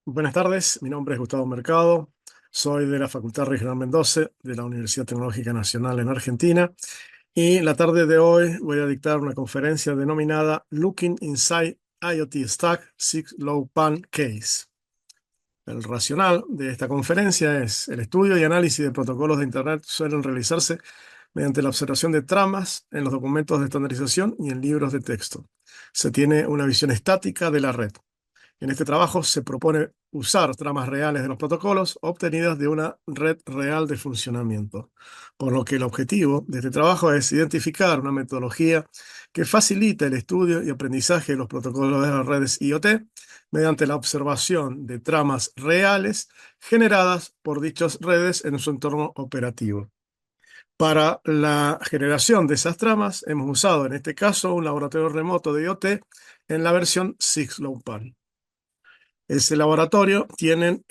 Buenas tardes, mi nombre es Gustavo Mercado, soy de la Facultad Regional Mendoza de la Universidad Tecnológica Nacional en Argentina y la tarde de hoy voy a dictar una conferencia denominada Looking Inside IoT Stack Six Low Pan Case. El racional de esta conferencia es: el estudio y análisis de protocolos de Internet suelen realizarse mediante la observación de tramas en los documentos de estandarización y en libros de texto. Se tiene una visión estática de la red. En este trabajo se propone usar tramas reales de los protocolos obtenidas de una red real de funcionamiento, por lo que el objetivo de este trabajo es identificar una metodología que facilite el estudio y aprendizaje de los protocolos de las redes IoT mediante la observación de tramas reales generadas por dichas redes en su entorno operativo. Para la generación de esas tramas hemos usado en este caso un laboratorio remoto de IoT en la versión 6LowPan. Ese laboratorio tiene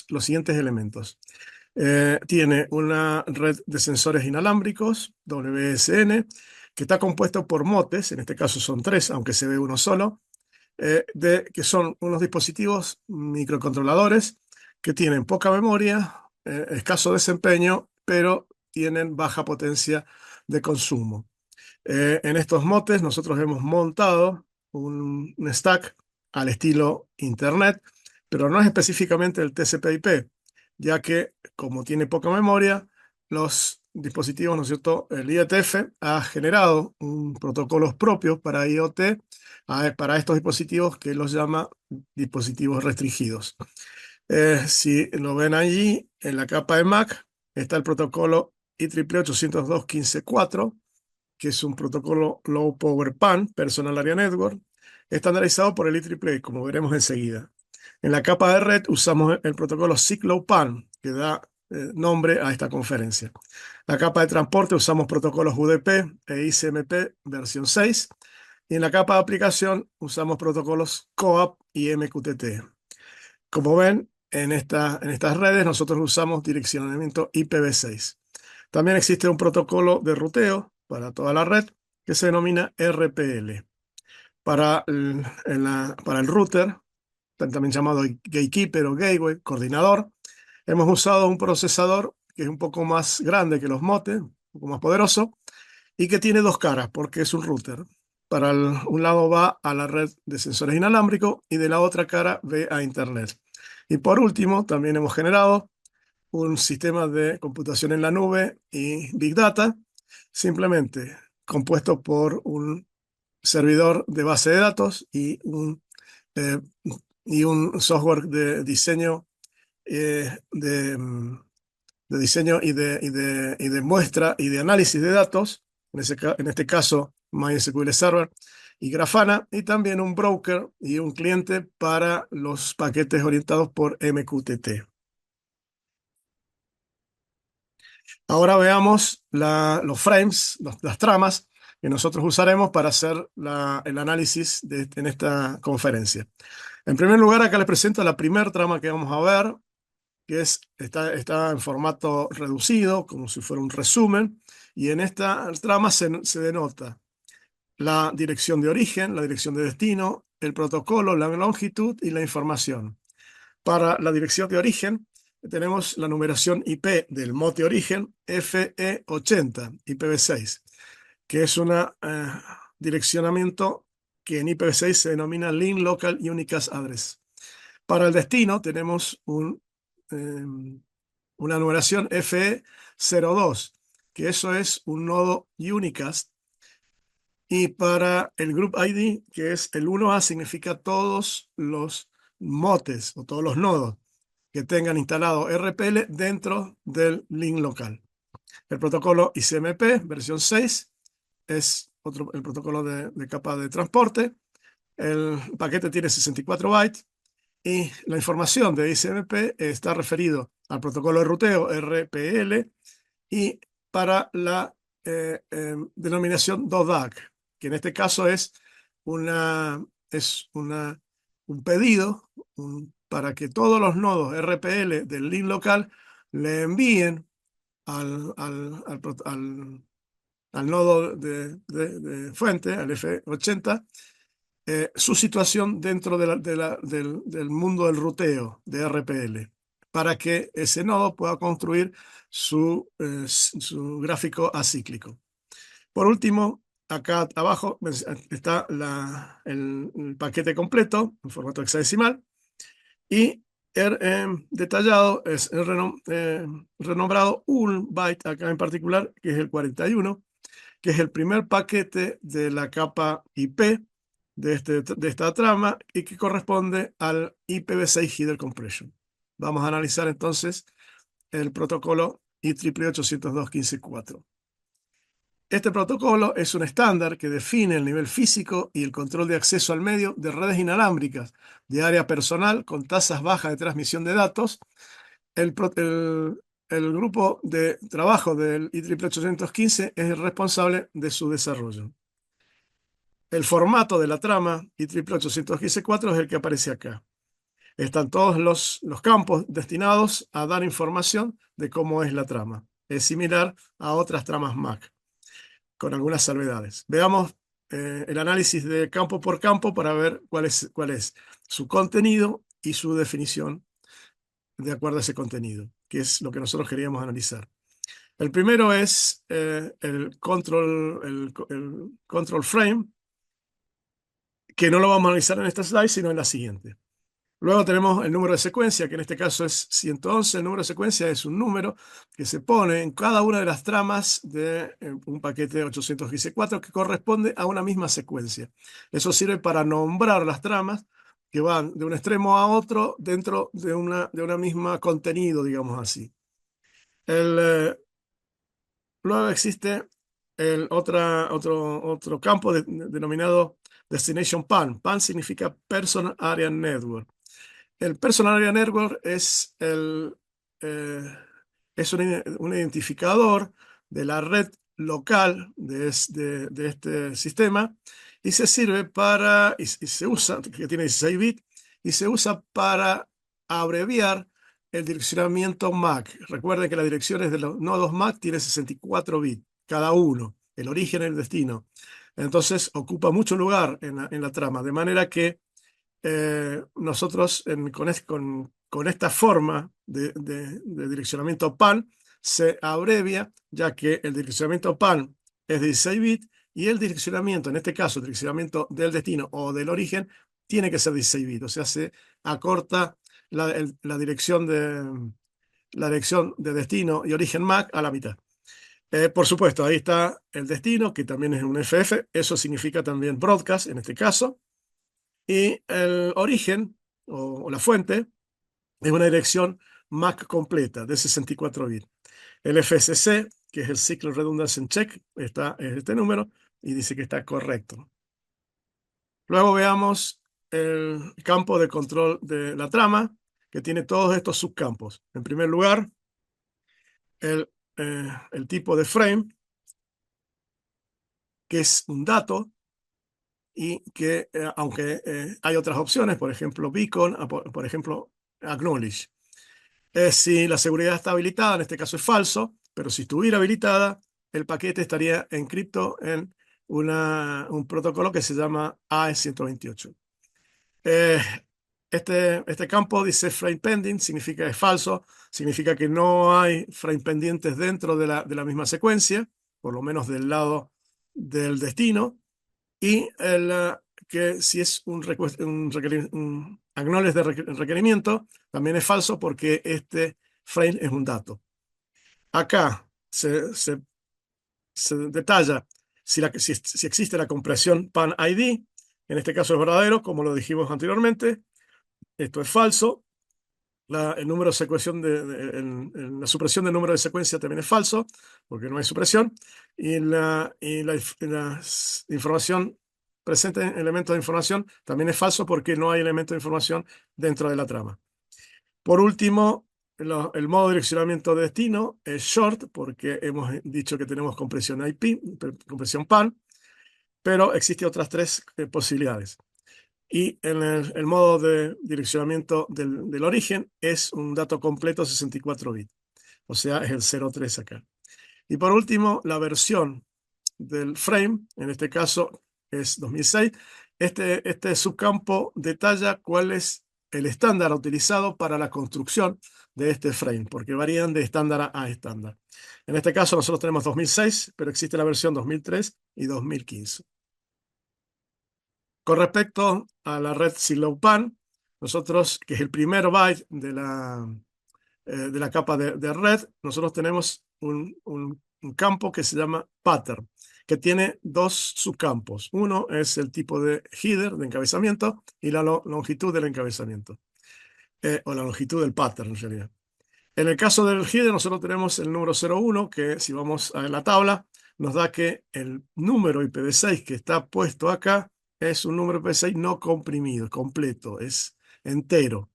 los siguientes elementos. Tiene una red de sensores inalámbricos, WSN, que está compuesto por motes, en este caso son tres, aunque se ve uno solo, que son unos dispositivos microcontroladores que tienen poca memoria, escaso desempeño, pero tienen baja potencia de consumo. En estos motes nosotros hemos montado un stack al estilo Internet, pero no es específicamente el TCP/IP, ya que como tiene poca memoria, los dispositivos, ¿no es cierto? El IETF ha generado protocolos propios para IoT, para estos dispositivos que los llama dispositivos restringidos. Si lo ven allí, en la capa de MAC está el protocolo IEEE 802.15.4, que es un protocolo Low Power PAN, Personal Area Network, estandarizado por el IEEE, como veremos enseguida. En la capa de red usamos el protocolo SIG-LowPan, que da nombre a esta conferencia. La capa de transporte usamos protocolos UDP e ICMP versión 6. Y en la capa de aplicación usamos protocolos COAP y MQTT. Como ven, en estas redes nosotros usamos direccionamiento IPv6. También existe un protocolo de ruteo para toda la red que se denomina RPL. Para el router, también llamado gatekeeper o gateway, coordinador, hemos usado un procesador que es un poco más grande que los motes, un poco más poderoso, y que tiene dos caras porque es un router. Un lado va a la red de sensores inalámbricos y de la otra cara ve a Internet. Y por último, también hemos generado un sistema de computación en la nube y Big Data, simplemente compuesto por un servidor de base de datos eh, y un software de diseño, de diseño y de muestra y de análisis de datos, en este caso MySQL Server y Grafana, y también un broker y un cliente para los paquetes orientados por MQTT. Ahora veamos los frames, las tramas que nosotros usaremos para hacer el análisis en esta conferencia. En primer lugar, acá les presento la primera trama que vamos a ver, que está en formato reducido, como si fuera un resumen, y en esta trama se denota la dirección de origen, la dirección de destino, el protocolo, la longitud y la información. Para la dirección de origen, tenemos la numeración IP del mote origen FE80, IPv6, que es un direccionamiento que en IPv6 se denomina Link Local Unicast Address. Para el destino tenemos una numeración FE02, que eso es un nodo unicast. Y para el Group ID, que es el 1A, significa todos los motes o todos los nodos que tengan instalado RPL dentro del link local. El protocolo ICMP, versión 6, es el protocolo de capa de transporte. El paquete tiene 64 bytes y la información de ICMP está referido al protocolo de ruteo RPL y para la denominación DODAC, que en este caso un pedido para que todos los nodos RPL del link local le envíen al nodo de fuente, al F80, su situación dentro del mundo del ruteo de RPL, para que ese nodo pueda construir su gráfico acíclico. Por último, acá abajo está el paquete completo en formato hexadecimal y detallado es renombrado un byte acá en particular, que es el 41, que es el primer paquete de la capa IP de esta trama y que corresponde al IPv6 Header Compression. Vamos a analizar entonces el protocolo IEEE 802.15.4. Este protocolo es un estándar que define el nivel físico y el control de acceso al medio de redes inalámbricas de área personal con tasas bajas de transmisión de datos. El grupo de trabajo del IEEE 815 es el responsable de su desarrollo. El formato de la trama IEEE 815.4 es el que aparece acá. Están todos los campos destinados a dar información de cómo es la trama. Es similar a otras tramas MAC, con algunas salvedades. Veamos el análisis de campo por campo para ver cuál es su contenido y su definición de acuerdo a ese contenido, que es lo que nosotros queríamos analizar. El primero es el control frame, que no lo vamos a analizar en esta slide, sino en la siguiente. Luego tenemos el número de secuencia, que en este caso es 111. El número de secuencia es un número que se pone en cada una de las tramas de un paquete 815.4 que corresponde a una misma secuencia. Eso sirve para nombrar las tramas que van de un extremo a otro dentro de una misma contenido, digamos así. Luego existe otro campo denominado Destination PAN. PAN significa Person Area Network. El Personal Area Network es un identificador de la red local de este sistema y se sirve y se usa, que tiene 16 bits, y se usa para abreviar el direccionamiento MAC. Recuerden que las direcciones de los nodos MAC tienen 64 bits cada uno, el origen y el destino. Entonces ocupa mucho lugar en la trama, de manera que nosotros con esta forma de direccionamiento PAN se abrevia, ya que el direccionamiento PAN es de 16 bits y el direccionamiento, en este caso, el direccionamiento del destino o del origen, tiene que ser 16 bits. O sea, se acorta la dirección de destino y origen MAC a la mitad. Por supuesto, ahí está el destino, que también es un FF. Eso significa también broadcast, en este caso. Y el origen o la fuente es una dirección MAC completa de 64 bits. El FSC, que es el Cycle Redundancy Check, es este número y dice que está correcto. Luego veamos el campo de control de la trama, que tiene todos estos subcampos. En primer lugar, el tipo de frame, que es un dato y que, aunque hay otras opciones, por ejemplo, beacon, por ejemplo, acknowledge. Si la seguridad está habilitada, en este caso es falso, pero si estuviera habilitada, el paquete estaría encripto en un protocolo que se llama AE128. Eh, este campo dice frame pending, significa que es falso, significa que no hay frame pendientes dentro de la misma secuencia, por lo menos del lado del destino, y que si es un acknowledge de requerimiento, también es falso porque este frame es un dato. Acá se detalla si existe la compresión PAN ID, en este caso es verdadero, como lo dijimos anteriormente. Esto es falso. El número de secuencia la supresión del número de secuencia también es falso, porque no hay supresión. Y la información presente en elementos de información también es falso porque no hay elementos de información dentro de la trama. Por último, el modo de direccionamiento de destino es short, porque hemos dicho que tenemos compresión IP, compresión PAN, pero existen otras tres posibilidades. Y en el modo de direccionamiento del origen es un dato completo 64 bits, o sea, es el 03 acá. Y por último, la versión del frame, en este caso es 2006, Este subcampo detalla cuál es el estándar utilizado para la construcción de este frame, porque varían de estándar a estándar. En este caso nosotros tenemos 2006, pero existe la versión 2003 y 2015. Con respecto a la red Ceilopan, nosotros, que es el primer byte de la capa de red, nosotros tenemos un campo que se llama pattern, que tiene dos subcampos. Uno es el tipo de header, de encabezamiento, y la longitud del encabezamiento, o la longitud del pattern en realidad. En el caso del header, nosotros tenemos el número 01, que si vamos a la tabla, nos da que el número IPv6 que está puesto acá es un número IPv6 no comprimido, completo, es entero.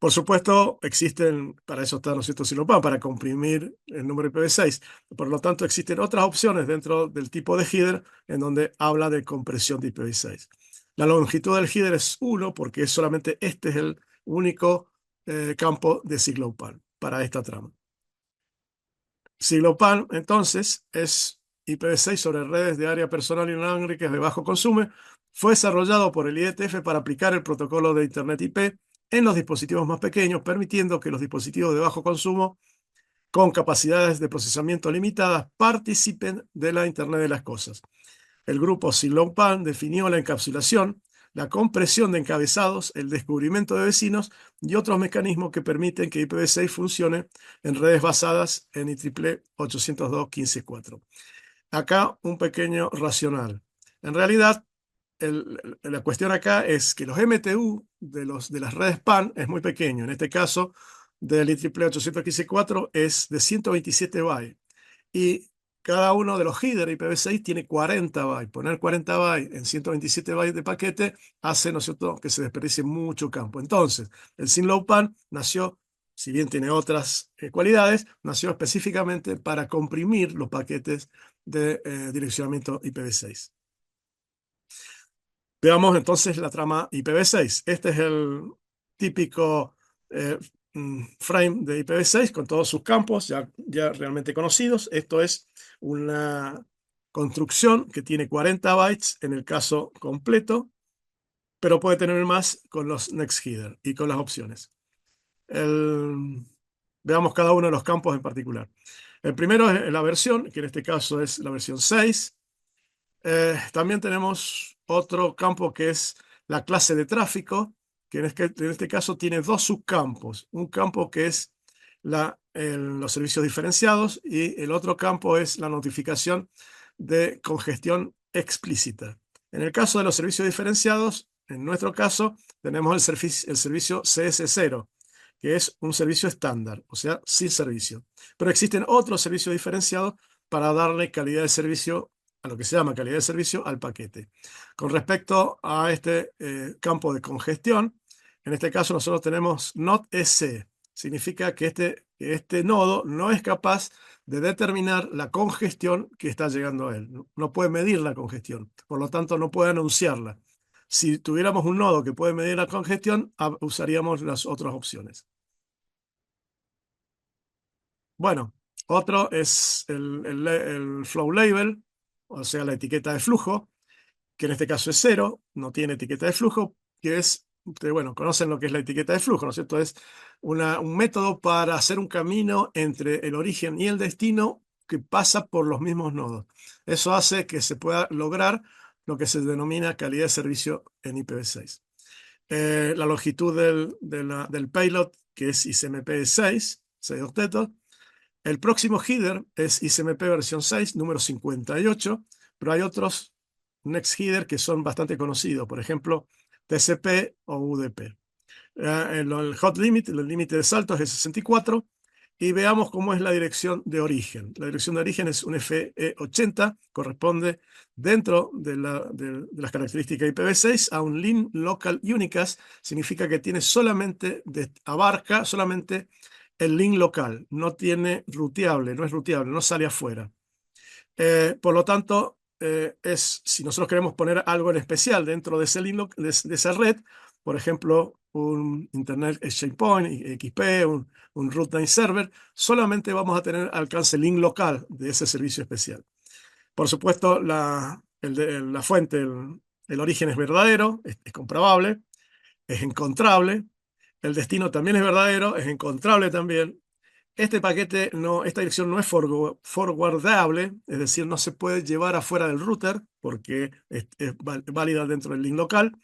Por supuesto, existen, para eso está, ¿no es cierto?, Silopan, para comprimir el número IPv6. Por lo tanto, existen otras opciones dentro del tipo de header en donde habla de compresión de IPv6. La longitud del header es 1 porque solamente este es el único campo de Ciclopan para esta trama. Ciclopan, entonces, es IPv6 sobre redes de área personal inalámbricas de bajo consumo. Fue desarrollado por el IETF para aplicar el protocolo de Internet IP en los dispositivos más pequeños, permitiendo que los dispositivos de bajo consumo con capacidades de procesamiento limitadas participen de la Internet de las cosas. El grupo Ciclopan definió la encapsulación, la compresión de encabezados, el descubrimiento de vecinos y otros mecanismos que permiten que IPv6 funcione en redes basadas en IEEE 802.15.4. Acá un pequeño racional. En realidad, la cuestión acá es que los MTU de las redes PAN es muy pequeño. En este caso, del IEEE 815.4 es de 127 bytes. Y cada uno de los headers IPv6 tiene 40 bytes. Poner 40 bytes en 127 bytes de paquete hace, ¿no es cierto?, que se desperdicie mucho campo. Entonces, el SYNLOWPAN nació, si bien tiene otras cualidades, nació específicamente para comprimir los paquetes de direccionamiento IPv6. Veamos entonces la trama IPv6. Este es el típico eh, frame de IPv6 con todos sus campos ya realmente conocidos. Esto es una construcción que tiene 40 bytes en el caso completo, pero puede tener más con los next header y con las opciones. Veamos cada uno de los campos en particular. El primero es la versión, que en este caso es la versión 6. También tenemos otro campo que es la clase de tráfico, que en este caso tiene dos subcampos. Un campo que es los servicios diferenciados y el otro campo es la notificación de congestión explícita. En el caso de los servicios diferenciados, en nuestro caso, tenemos el servicio CS0, que es un servicio estándar, o sea, sin servicio. Pero existen otros servicios diferenciados para darle calidad de servicio a lo que se llama calidad de servicio al paquete. Con respecto a este campo de congestión, en este caso nosotros tenemos not EC. Significa que este nodo no es capaz de determinar la congestión que está llegando a él. No puede medir la congestión, por lo tanto no puede anunciarla. Si tuviéramos un nodo que puede medir la congestión, usaríamos las otras opciones. Bueno, otro es el flow label, o sea, la etiqueta de flujo, que en este caso es 0, no tiene etiqueta de flujo, que es, bueno, conocen lo que es la etiqueta de flujo, ¿no es cierto? Es un método para hacer un camino entre el origen y el destino que pasa por los mismos nodos. Eso hace que se pueda lograr lo que se denomina calidad de servicio en IPv6. La longitud del payload, que es ICMP 6 octetos. El próximo header es ICMP versión 6, número 58, pero hay otros next header que son bastante conocidos, por ejemplo, TCP o UDP. El hot limit, el límite de saltos es 64, y veamos cómo es la dirección de origen. La dirección de origen es un FE80, corresponde dentro de las características IPv6 a un link local unicast, significa que tiene abarca solamente el link local, no tiene ruteable, no es ruteable, no sale afuera. Por lo tanto, si nosotros queremos poner algo en especial dentro de de esa red, por ejemplo, un Internet Exchange Point, XP, un Route 9 Server, solamente vamos a tener alcance link local de ese servicio especial. Por supuesto, la fuente, el origen es verdadero, es comprobable, es encontrable. El destino también es verdadero, es encontrable también. Este paquete no, esta dirección no es forwardable, es decir, no se puede llevar afuera del router porque es válida dentro del link local,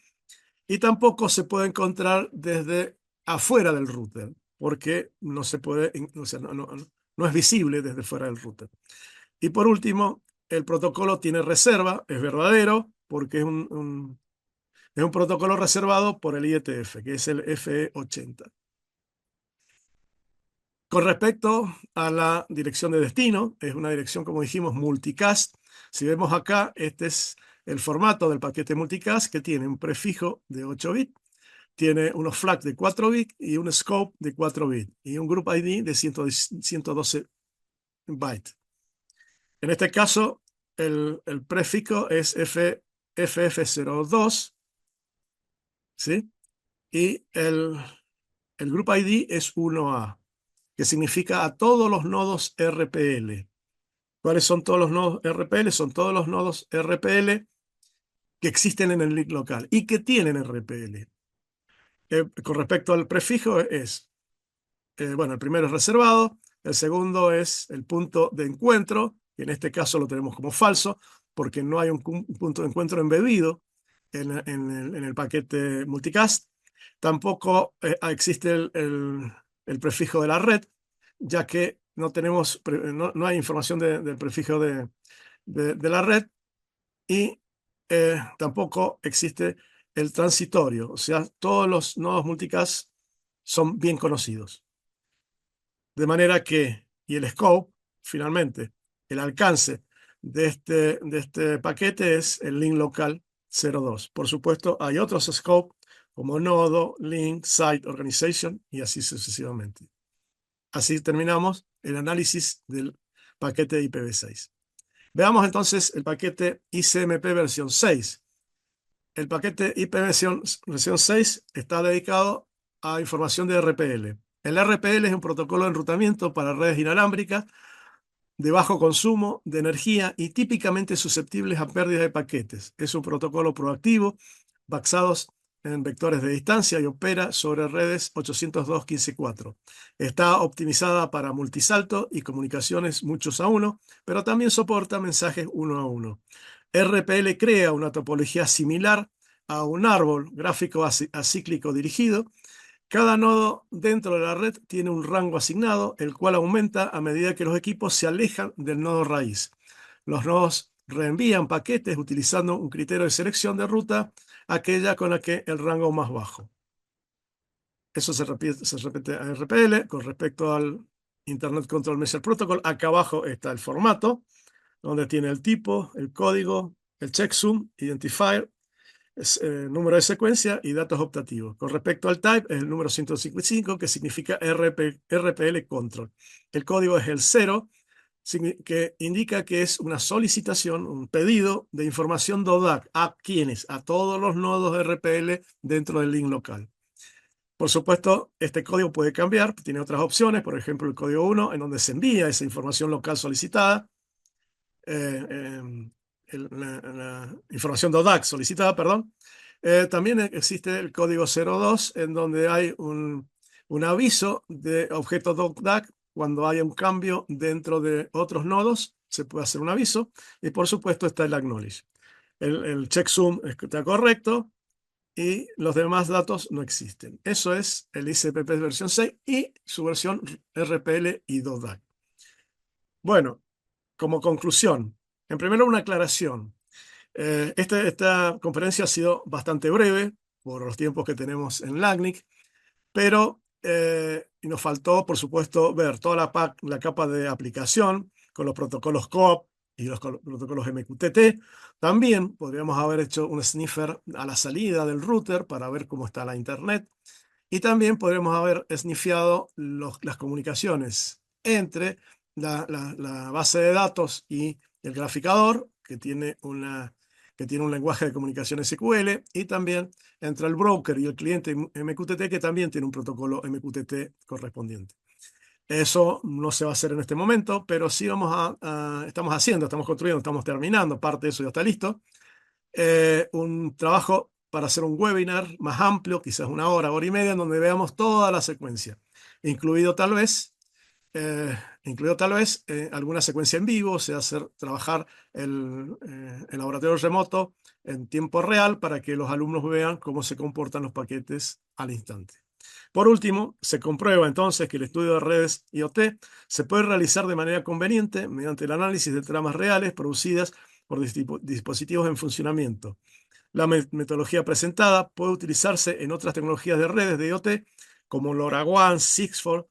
y tampoco se puede encontrar desde afuera del router porque no se puede, o sea, no es visible desde fuera del router. Y por último, el protocolo tiene reserva, es verdadero porque es un protocolo reservado por el IETF, que es el FE80. Con respecto a la dirección de destino, es una dirección, como dijimos, multicast. Si vemos acá, este es el formato del paquete multicast, que tiene un prefijo de 8 bits, tiene unos flags de 4 bits y un scope de 4 bits y un group ID de 112 bytes. En este caso, el prefijo es FF02, ¿sí? Y el group ID es 1A, que significa a todos los nodos RPL. ¿Cuáles son todos los nodos RPL? Son todos los nodos RPL que existen en el link local y que tienen RPL. Con respecto al prefijo bueno, el primero es reservado, el segundo es el punto de encuentro, y en este caso lo tenemos como falso, porque no hay un punto de encuentro embebido en el paquete multicast. Tampoco existe el prefijo de la red, ya que no hay información del prefijo de la red, y tampoco existe el transitorio, o sea, todos los nodos multicast son bien conocidos. De manera que, y el scope, finalmente, el alcance de este paquete es el link local 02. Por supuesto, hay otros scopes como nodo, link, site, organization y así sucesivamente. Así terminamos el análisis del paquete IPv6. Veamos entonces el paquete ICMP versión 6. El paquete versión 6 está dedicado a información de RPL. El RPL es un protocolo de enrutamiento para redes inalámbricas de bajo consumo de energía y típicamente susceptibles a pérdida de paquetes. Es un protocolo proactivo basado en vectores de distancia y opera sobre redes 802.15.4. Está optimizada para multisalto y comunicaciones muchos a uno, pero también soporta mensajes uno a uno. RPL crea una topología similar a un árbol gráfico acíclico dirigido. Cada nodo dentro de la red tiene un rango asignado, el cual aumenta a medida que los equipos se alejan del nodo raíz. Los nodos reenvían paquetes utilizando un criterio de selección de ruta, aquella con la que el rango más bajo. Eso se repite en RPL. Con respecto al Internet Control Message Protocol, acá abajo está el formato, donde tiene el tipo, el código, el checksum, identifier, número de secuencia y datos optativos. Con respecto al type, es el número 155, que significa RPL control. El código es el 0, que indica que es una solicitación, un pedido de información DODAC. ¿A quiénes? A todos los nodos RPL dentro del link local. Por supuesto, este código puede cambiar, tiene otras opciones, por ejemplo, el código 1, en donde se envía esa información local solicitada. La información DODAC solicitada, perdón. También existe el código 02, en donde hay un aviso de objeto DODAC. Cuando haya un cambio dentro de otros nodos, se puede hacer un aviso. Y por supuesto está el acknowledge. El checksum está correcto y los demás datos no existen. Eso es el ICMP versión 6 y su versión RPL y DODAC. Bueno, como conclusión, en primer lugar, una aclaración. Esta conferencia ha sido bastante breve por los tiempos que tenemos en LACNIC, pero nos faltó, por supuesto, ver toda la capa de aplicación con los protocolos COAP y los protocolos MQTT. También podríamos haber hecho un sniffer a la salida del router para ver cómo está la internet. Y también podríamos haber snifeado las comunicaciones entre la base de datos y el graficador, que tiene un lenguaje de comunicación SQL, y también entre el broker y el cliente MQTT, que también tiene un protocolo MQTT correspondiente. Eso no se va a hacer en este momento, pero sí estamos construyendo, estamos terminando, parte de eso ya está listo. un trabajo para hacer un webinar más amplio, quizás una hora, hora y media, en donde veamos toda la secuencia, incluido tal vez, alguna secuencia en vivo, o sea, hacer trabajar el laboratorio remoto en tiempo real para que los alumnos vean cómo se comportan los paquetes al instante. Por último, se comprueba entonces que el estudio de redes IoT se puede realizar de manera conveniente mediante el análisis de tramas reales producidas por dispositivos en funcionamiento. La metodología presentada puede utilizarse en otras tecnologías de redes de IoT como LoRaWAN, Six4,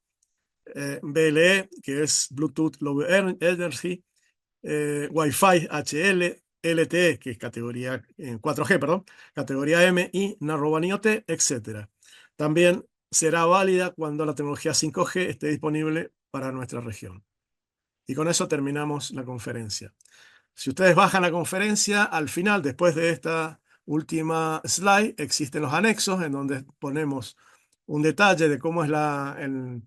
BLE, que es Bluetooth Low Energy, Wi-Fi HL, LTE, que es categoría 4G, perdón, categoría M y Narrowband IoT, etc. También será válida cuando la tecnología 5G esté disponible para nuestra región. Y con eso terminamos la conferencia. Si ustedes bajan la conferencia, al final, después de esta última slide, existen los anexos en donde ponemos un detalle de cómo es el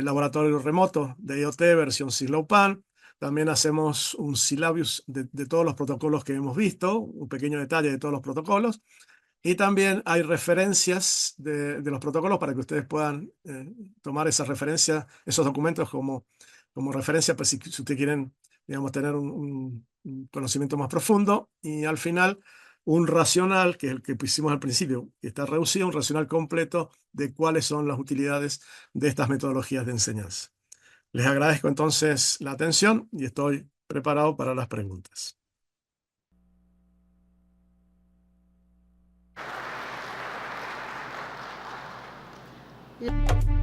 laboratorio remoto de IoT versión SysLowPan. También hacemos un syllabus de todos los protocolos que hemos visto, un pequeño detalle de todos los protocolos. Y también hay referencias de los protocolos para que ustedes puedan tomar esas referencias, esos documentos como referencia, pues si ustedes quieren, digamos, tener un conocimiento más profundo. Y al final, un racional, que es el que pusimos al principio, que está reducido, un racional completo de cuáles son las utilidades de estas metodologías de enseñanza. Les agradezco entonces la atención y estoy preparado para las preguntas. La